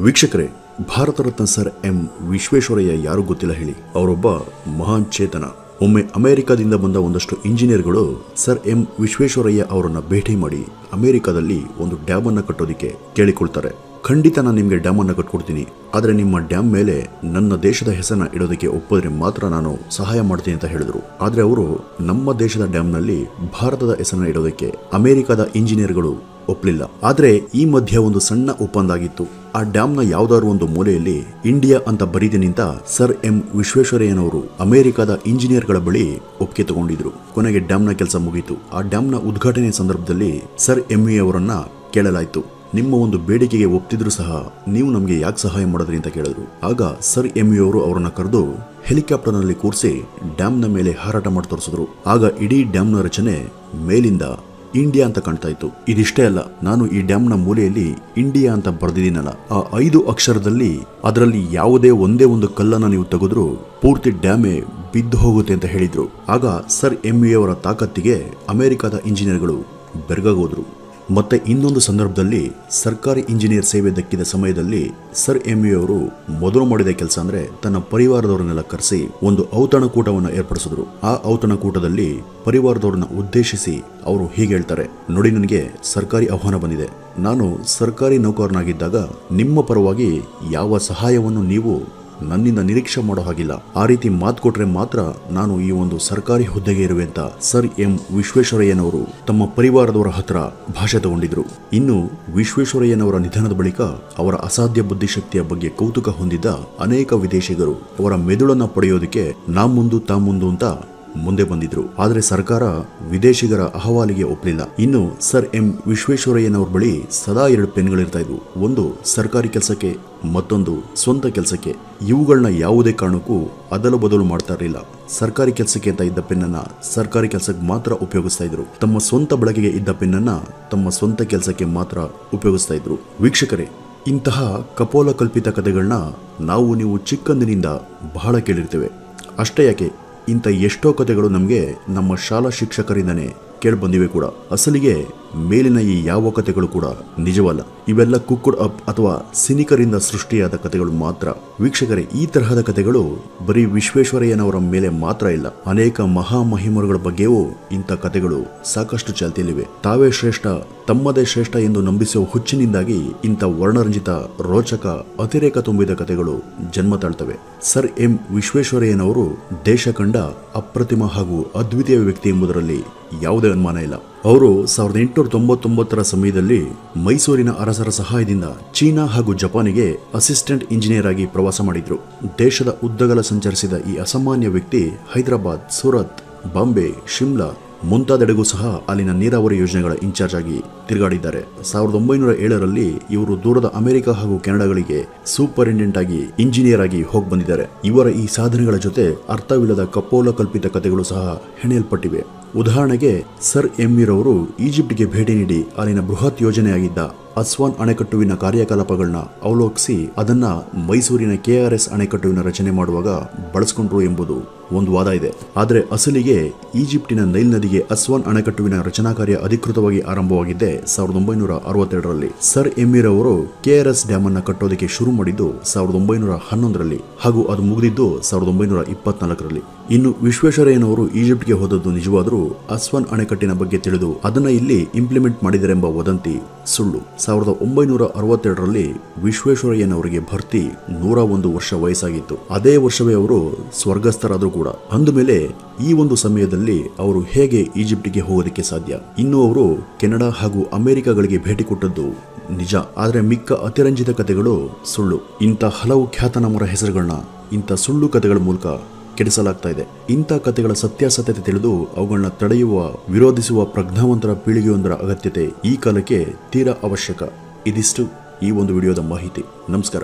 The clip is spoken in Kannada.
ವೀಕ್ಷಕರೇ, ಭಾರತ ರತ್ನ ಸರ್ ಎಂ ವಿಶ್ವೇಶ್ವರಯ್ಯ ಯಾರು ಗೊತ್ತಿಲ್ಲ ಹೇಳಿ. ಅವರೊಬ್ಬ ಮಹಾನ್ ಚೇತನ. ಒಮ್ಮೆ ಅಮೆರಿಕದಿಂದ ಬಂದ ಒಂದಷ್ಟು ಇಂಜಿನಿಯರ್ಗಳು ಸರ್ ಎಂ ವಿಶ್ವೇಶ್ವರಯ್ಯ ಅವರನ್ನ ಭೇಟಿ ಮಾಡಿ ಅಮೆರಿಕದಲ್ಲಿ ಒಂದು ಡ್ಯಾಮ್ ಅನ್ನ ಕಟ್ಟೋದಿಕ್ಕೆ ಕೇಳಿಕೊಳ್ತಾರೆ. ಖಂಡಿತ ನಾನು ನಿಮಗೆ ಡ್ಯಾಮ್ ಅನ್ನ ಕಟ್ಕೊಡ್ತೀನಿ, ಆದ್ರೆ ನಿಮ್ಮ ಡ್ಯಾಮ್ ಮೇಲೆ ನನ್ನ ದೇಶದ ಹೆಸರನ್ನ ಇಡೋದಕ್ಕೆ ಒಪ್ಪಿದ್ರೆ ಮಾತ್ರ ನಾನು ಸಹಾಯ ಮಾಡ್ತೀನಿ ಅಂತ ಹೇಳಿದ್ರು. ಆದ್ರೆ ಅವರು ನಮ್ಮ ದೇಶದ ಡ್ಯಾಮ್ ನಲ್ಲಿ ಭಾರತದ ಹೆಸರನ್ನ ಇಡೋದಕ್ಕೆ ಅಮೆರಿಕದ ಇಂಜಿನಿಯರ್ಗಳು ಒಪ್ಪಲಿಲ್ಲ. ಆದ್ರೆ ಈ ಮಧ್ಯೆ ಒಂದು ಸಣ್ಣ ಒಪ್ಪಂದ ಆಗಿತ್ತು. ಆ ಡ್ಯಾಮ್ ನ ಯಾವ್ದಾದ್ರು ಒಂದು ಮೂಲೆಯಲ್ಲಿ ಇಂಡಿಯಾ ಅಂತ ಬರೀತೀನಿ ಅಂತ ಸರ್ ಎಂ ವಿಶ್ವೇಶ್ವರಯ್ಯನವರು ಅಮೆರಿಕದ ಇಂಜಿನಿಯರ್ಗಳ ಬಳಿ ಒಪ್ಪಿಗೆ ತಗೊಂಡಿದ್ರು. ಕೊನೆಗೆ ಡ್ಯಾಮ್ ನ ಕೆಲಸ ಮುಗೀತು. ಆ ಡ್ಯಾಮ್ ನ ಉದ್ಘಾಟನೆ ಸಂದರ್ಭದಲ್ಲಿ ಸರ್ ಎಂ ವಿ ಅವರನ್ನ ಕೇಳಲಾಯಿತು, ನಿಮ್ಮ ಒಂದು ಬೇಡಿಕೆಗೆ ಒಪ್ತಿದ್ರು ಸಹ ನೀವು ನಮಗೆ ಯಾಕೆ ಸಹಾಯ ಮಾಡಿದ್ರಿ ಅಂತ ಕೇಳಿದ್ರು. ಆಗ ಸರ್ ಎಂ ವಿ ಅವರು ಅವರನ್ನ ಕರೆದು ಹೆಲಿಕಾಪ್ಟರ್ ನಲ್ಲಿ ಕೂರಿಸಿ ಡ್ಯಾಮ್ ನ ಮೇಲೆ ಹಾರಾಟ ಮಾಡಿ ತೋರಿಸಿದ್ರು. ಆಗ ಇಡೀ ಡ್ಯಾಮ್ ನ ರಚನೆ ಮೇಲಿಂದ ಇಂಡಿಯಾ ಅಂತ ಕಾಣ್ತಾ ಇತ್ತು. ಇದಿಷ್ಟೇ ಅಲ್ಲ, ನಾನು ಈ ಡ್ಯಾಮ್ ನ ಮೂಲೆಯಲ್ಲಿ ಇಂಡಿಯಾ ಅಂತ ಬರೆದಿದ್ದೀನಲ್ಲ, ಆ 5 ಅಕ್ಷರದಲ್ಲಿ ಅದರಲ್ಲಿ ಯಾವುದೇ ಒಂದೇ ಒಂದು ಕಲ್ಲನ್ನ ನೀವು ತೆಗೆದ್ರು ಪೂರ್ತಿ ಡ್ಯಾಮೇ ಬಿದ್ದು ಹೋಗುತ್ತೆ ಅಂತ ಹೇಳಿದ್ರು. ಆಗ ಸರ್ ಎಂ ವಿ ಅವರ ತಾಕತ್ತಿಗೆ ಅಮೆರಿಕದ ಇಂಜಿನಿಯರ್ಗಳು ಬೆರಗಾಗೋದ್ರು. ಮತ್ತೆ ಇನ್ನೊಂದು ಸಂದರ್ಭದಲ್ಲಿ ಸರ್ಕಾರಿ ಇಂಜಿನಿಯರ್ ಸೇವೆ ದಕ್ಕಿದ ಸಮಯದಲ್ಲಿ ಸರ್ ಎಂ ವಿ ಅವರು ಮೊದಲು ಮಾಡಿದ ಕೆಲಸ ಅಂದ್ರೆ ತನ್ನ ಪರಿವಾರದವರನ್ನೆಲ್ಲ ಕರೆಸಿ ಒಂದು ಔತಣಕೂಟವನ್ನು ಏರ್ಪಡಿಸಿದ್ರು. ಆ ಔತಣಕೂಟದಲ್ಲಿ ಪರಿವಾರದವರನ್ನ ಉದ್ದೇಶಿಸಿ ಅವರು ಹೀಗೆ ಹೇಳ್ತಾರೆ, ನೋಡಿ, ನನಗೆ ಸರ್ಕಾರಿ ಆಹ್ವಾನ ಬಂದಿದೆ. ನಾನು ಸರ್ಕಾರಿ ನೌಕರನಾಗಿದ್ದಾಗ ನಿಮ್ಮ ಪರವಾಗಿ ಯಾವ ಸಹಾಯವನ್ನು ನೀವು ನನ್ನಿಂದ ನಿರೀಕ್ಷೆ ಮಾಡೋ ಹಾಗಿಲ್ಲ. ಆ ರೀತಿ ಮಾತು ಕೊಟ್ರೆ ಮಾತ್ರ ನಾನು ಈ ಒಂದು ಸರ್ಕಾರಿ ಹುದ್ದೆಗೆ ಇರುವೆ ಅಂತ ಸರ್ ಎಂ ವಿಶ್ವೇಶ್ವರಯ್ಯನವರು ತಮ್ಮ ಪರಿವಾರದವರ ಹತ್ರ ಭಾಷೆ ತಗೊಂಡಿದ್ರು. ಇನ್ನು ವಿಶ್ವೇಶ್ವರಯ್ಯನವರ ನಿಧನದ ಬಳಿಕ ಅವರ ಅಸಾಧ್ಯ ಬುದ್ಧಿಶಕ್ತಿಯ ಬಗ್ಗೆ ಕೌತುಕ ಹೊಂದಿದ್ದ ಅನೇಕ ವಿದೇಶಿಗರು ಅವರ ಮೆದುಳನ್ನ ಪಡೆಯೋದಕ್ಕೆ ನಾ ಮುಂದು ಅಂತ ಮುಂದೆ ಬಂದಿದ್ರು. ಆದ್ರೆ ಸರ್ಕಾರ ವಿದೇಶಿಗರ ಅಹವಾಲಿಗೆ ಒಪ್ಪಲಿಲ್ಲ. ಇನ್ನು ಸರ್ ಎಂ ವಿಶ್ವೇಶ್ವರಯ್ಯನವ್ರ ಬಳಿ ಸದಾ 2 ಪೆನ್ಗಳಿರ್ತಾ ಇದ್ವು. ಒಂದು ಸರ್ಕಾರಿ ಕೆಲಸಕ್ಕೆ, ಮತ್ತೊಂದು ಸ್ವಂತ ಕೆಲಸಕ್ಕೆ. ಇವುಗಳನ್ನ ಯಾವುದೇ ಕಾರಣಕ್ಕೂ ಅದಲು ಬದಲು ಮಾಡ್ತಾ ಇರಲಿಲ್ಲ. ಸರ್ಕಾರಿ ಕೆಲಸಕ್ಕೆ ಅಂತ ಇದ್ದ ಪೆನ್ನನ್ನ ಸರ್ಕಾರಿ ಕೆಲಸಕ್ಕೆ ಮಾತ್ರ ಉಪಯೋಗಿಸ್ತಾ ಇದ್ರು. ತಮ್ಮ ಸ್ವಂತ ಬಳಕೆಗೆ ಇದ್ದ ಪೆನ್ನನ್ನ ತಮ್ಮ ಸ್ವಂತ ಕೆಲಸಕ್ಕೆ ಮಾತ್ರ ಉಪಯೋಗಿಸ್ತಾ ಇದ್ರು. ವೀಕ್ಷಕರೇ, ಇಂತಹ ಕಪೋಲ ಕಲ್ಪಿತ ಕಥೆಗಳನ್ನ ನೀವು ಚಿಕ್ಕಂದಿನಿಂದ ಬಹಳ ಕೇಳಿರ್ತೇವೆ. ಅಷ್ಟೇ ಯಾಕೆ, ಇಂಥ ಎಷ್ಟೋ ಕಥೆಗಳು ನಮಗೆ ನಮ್ಮ ಶಾಲಾ ಶಿಕ್ಷಕರಿಂದನೇ ಕೇಳಿಬಂದಿವೆ ಕೂಡ. ಅಸಲಿಗೆ ಮೇಲಿನ ಈ ಯಾವ ಕಥೆಗಳು ಕೂಡ ನಿಜವಲ್ಲ. ಇವೆಲ್ಲ ಕುಕ್ಕುಡ್ ಅಪ್ ಅಥವಾ ಸಿನಿಕರಿಂದ ಸೃಷ್ಟಿಯಾದ ಕಥೆಗಳು ಮಾತ್ರ. ವೀಕ್ಷಕರೇ, ಈ ತರಹದ ಕಥೆಗಳು ಬರೀ ವಿಶ್ವೇಶ್ವರಯ್ಯನವರ ಮೇಲೆ ಮಾತ್ರ ಇಲ್ಲ, ಅನೇಕ ಮಹಾಮಹಿಮರುಗಳ ಬಗ್ಗೆಯೂ ಇಂಥ ಕಥೆಗಳು ಸಾಕಷ್ಟು ಚಾಲ್ತಿಯಲ್ಲಿವೆ. ತಾವೇ ಶ್ರೇಷ್ಠ, ತಮ್ಮದೇ ಶ್ರೇಷ್ಠ ಎಂದು ನಂಬಿಸುವ ಹುಚ್ಚಿನಿಂದಾಗಿ ಇಂಥ ವರ್ಣರಂಜಿತ, ರೋಚಕ, ಅತಿರೇಕ ತುಂಬಿದ ಕಥೆಗಳು ಜನ್ಮ ತಾಳ್ತವೆ. ಸರ್ ಎಂ ವಿಶ್ವೇಶ್ವರಯ್ಯನವರು ದೇಶ ಕಂಡ ಅಪ್ರತಿಮ ಹಾಗೂ ಅದ್ವಿತೀಯ ವ್ಯಕ್ತಿ ಎಂಬುದರಲ್ಲಿ ಯಾವುದೇ ಅನುಮಾನ ಇಲ್ಲ. ಅವರು 1899ರ ಸಮಯದಲ್ಲಿ ಮೈಸೂರಿನ ಅರಸರ ಸಹಾಯದಿಂದ ಚೀನಾ ಹಾಗೂ ಜಪಾನಿಗೆ ಅಸಿಸ್ಟೆಂಟ್ ಇಂಜಿನಿಯರ್ ಆಗಿ ಪ್ರವಾಸ ಮಾಡಿದ್ರು. ದೇಶದ ಉದ್ದಗಲ ಸಂಚರಿಸಿದ ಈ ಅಸಾಮಾನ್ಯ ವ್ಯಕ್ತಿ ಹೈದರಾಬಾದ್, ಸೂರತ್, ಬಾಂಬೆ, ಶಿಮ್ಲಾ ಮುಂತಾದೆಡೆಗೂ ಸಹ ಅಲ್ಲಿನ ನೀರಾವರಿ ಯೋಜನೆಗಳ ಇನ್ಚಾರ್ಜ್ ಆಗಿ ತಿರುಗಾಡಿದ್ದಾರೆ. 1907ರಲ್ಲಿ ಇವರು ದೂರದ ಅಮೆರಿಕ ಹಾಗೂ ಕೆನಡಾಗಳಿಗೆ ಸೂಪರಿಂಟೆಂಡೆಂಟ್ ಆಗಿ ಇಂಜಿನಿಯರ್ ಆಗಿ ಹೋಗಿ ಬಂದಿದ್ದಾರೆ. ಇವರ ಈ ಸಾಧನೆಗಳ ಜೊತೆ ಅರ್ಥವಿಲ್ಲದ ಕಪೋಲ ಕಲ್ಪಿತ ಕಥೆಗಳು ಸಹ ಹೆಣೆಯಲ್ಪಟ್ಟಿವೆ. ಉದಾಹರಣೆಗೆ, ಸರ್ ಎಂ ವಿ ರವರು ಈಜಿಪ್ಟ್ಗೆ ಭೇಟಿ ನೀಡಿ ಅಲ್ಲಿನ ಬೃಹತ್ ಯೋಜನೆಯಾಗಿದ್ದ ಅಸ್ವಾನ್ ಅಣೆಕಟ್ಟುವಿನ ಕಾರ್ಯಕಲಾಪಗಳನ್ನ ಅವಲೋಕಿಸಿ ಅದನ್ನ ಮೈಸೂರಿನ KRS ಅಣೆಕಟ್ಟುವಿನ ರಚನೆ ಮಾಡುವಾಗ ಬಳಸಿಕೊಂಡ್ರು ಎಂಬುದು ಒಂದು ವಾದ ಇದೆ. ಆದರೆ ಅಸಲಿಗೆ ಈಜಿಪ್ಟಿನ ನೈಲ್ ನದಿಗೆ ಅಸ್ವಾನ್ ಅಣೆಕಟ್ಟುವಿನ ರಚನಾ ಕಾರ್ಯ ಅಧಿಕೃತವಾಗಿ ಆರಂಭವಾಗಿದ್ದೆ 1962ರಲ್ಲಿ. ಸರ್ ಎಂ ವಿ ರವರು KRS ಡ್ಯಾಮ್ ಅನ್ನ ಕಟ್ಟೋದಕ್ಕೆ ಶುರು ಮಾಡಿದ್ದು 1911ರಲ್ಲಿ ಹಾಗೂ ಅದು ಮುಗಿದಿದ್ದು 1924ರಲ್ಲಿ. ಇನ್ನು ವಿಶ್ವೇಶ್ವರಯ್ಯನವರು ಈಜಿಪ್ಟ್ಗೆ ಹೋದದ್ದು ನಿಜವಾದರೂ ಅಸ್ವಾನ್ ಅಣೆಕಟ್ಟಿನ ಬಗ್ಗೆ ತಿಳಿದು ಅದನ್ನ ಇಲ್ಲಿ ಇಂಪ್ಲಿಮೆಂಟ್ ಮಾಡಿದರೆಂಬ ವದಂತಿ ಸುಳ್ಳು. 1962ರಲ್ಲಿ ವಿಶ್ವೇಶ್ವರಯ್ಯನವರಿಗೆ ಭರ್ತಿ 101 ವರ್ಷ ವಯಸ್ಸಾಗಿತ್ತು. ಅದೇ ವರ್ಷವೇ ಅವರು ಸ್ವರ್ಗಸ್ಥರಾದರೂ ಕೂಡ. ಅಂದಮೇಲೆ ಈ ಒಂದು ಸಮಯದಲ್ಲಿ ಅವರು ಹೇಗೆ ಈಜಿಪ್ಟಿಗೆ ಹೋಗೋದಕ್ಕೆ ಸಾಧ್ಯ? ಇನ್ನು ಅವರು ಕೆನಡಾ ಹಾಗೂ ಅಮೆರಿಕಗಳಿಗೆ ಭೇಟಿ ಕೊಟ್ಟದ್ದು ನಿಜ, ಆದರೆ ಮಿಕ್ಕ ಅತಿರಂಜಿತ ಕಥೆಗಳು ಸುಳ್ಳು. ಇಂಥ ಹಲವು ಖ್ಯಾತನಾಮರ ಹೆಸರುಗಳನ್ನ ಇಂಥ ಸುಳ್ಳು ಕಥೆಗಳ ಮೂಲಕ ಕೆಡಿಸಲಾಗ್ತಾ ಇದೆ. ಇಂಥ ಕಥೆಗಳ ಸತ್ಯಾಸತ್ಯತೆ ತಿಳಿದು ಅವುಗಳನ್ನ ತಡೆಯುವ, ವಿರೋಧಿಸುವ ಪ್ರಜ್ಞಾವಂತರ ಪೀಳಿಗೆಯೊಂದರ ಅಗತ್ಯತೆ ಈ ಕಾಲಕ್ಕೆ ತೀರಾ ಅವಶ್ಯಕ. ಇದಿಷ್ಟು ಈ ಒಂದು ವಿಡಿಯೋದ ಮಾಹಿತಿ. ನಮಸ್ಕಾರ.